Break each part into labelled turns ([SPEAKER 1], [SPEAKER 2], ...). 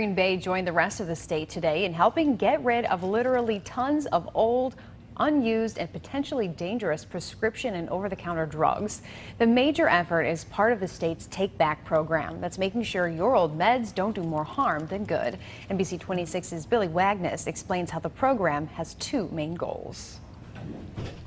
[SPEAKER 1] Green Bay joined the rest of the state today in helping get rid of literally tons of old, unused, and potentially dangerous prescription and over-the-counter drugs. The major effort is part of the state's Take Back program that's making sure your old meds don't do more harm than good. NBC 26's Billy Wagner explains how the program has two main goals.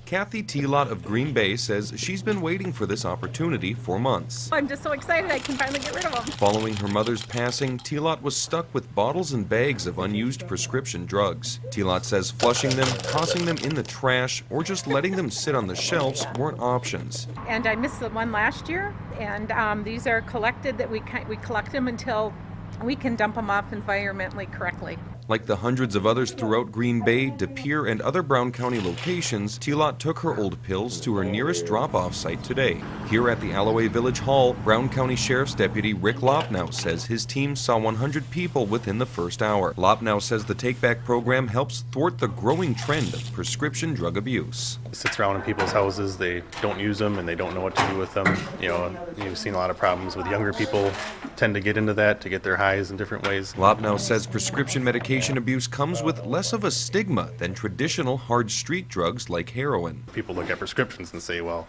[SPEAKER 2] Kathy Teelot of Green Bay says she's been waiting for this opportunity for months.
[SPEAKER 3] I'm just so excited I can finally get rid of them.
[SPEAKER 2] Following her mother's passing, Teelot was stuck with bottles and bags of unused prescription drugs. Teelot says flushing them, tossing them in the trash, or just letting them sit on the shelves weren't options.
[SPEAKER 3] And I missed the one last year, and these are collected that we collect them until we can dump them off environmentally correctly.
[SPEAKER 2] Like the hundreds of others throughout Green Bay, De Pere, and other Brown County locations, Teelot took her old pills to her nearest drop-off site today. Here at the Alloway Village Hall, Brown County Sheriff's Deputy Rick Lopnow says his team saw 100 people within the first hour. Lopnow says the Take Back program helps thwart the growing trend of prescription drug abuse.
[SPEAKER 4] It sits around in people's houses, they don't use them and they don't know what to do with them. You know, you've seen a lot of problems with younger people tend to get into that, to get their highs in different ways.
[SPEAKER 2] Lopnow says prescription medication abuse comes with less of a stigma than traditional hard street drugs like heroin.
[SPEAKER 4] People look at prescriptions and say, well,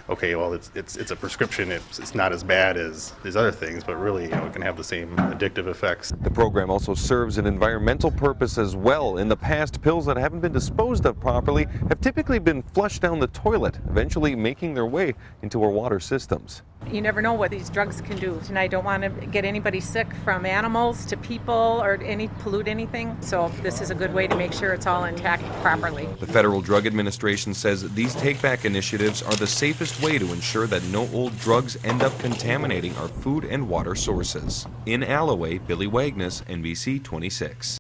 [SPEAKER 4] okay, well, it's a prescription, it's not as bad as these other things, but really, it can have the same addictive effects.
[SPEAKER 2] The program also serves an environmental purpose as well. In the past, pills that haven't been disposed of properly have typically been flushed down the toilet, eventually making their way into our water systems.
[SPEAKER 3] You never know what these drugs can do, and I don't want to get anybody sick from animals to people or pollute anything, so this is a good way to make sure it's all intact properly.
[SPEAKER 2] The Federal Drug Administration says these take-back initiatives are the safest way to ensure that no old drugs end up contaminating our food and water sources. In Alloway, Billy Wagner, NBC 26.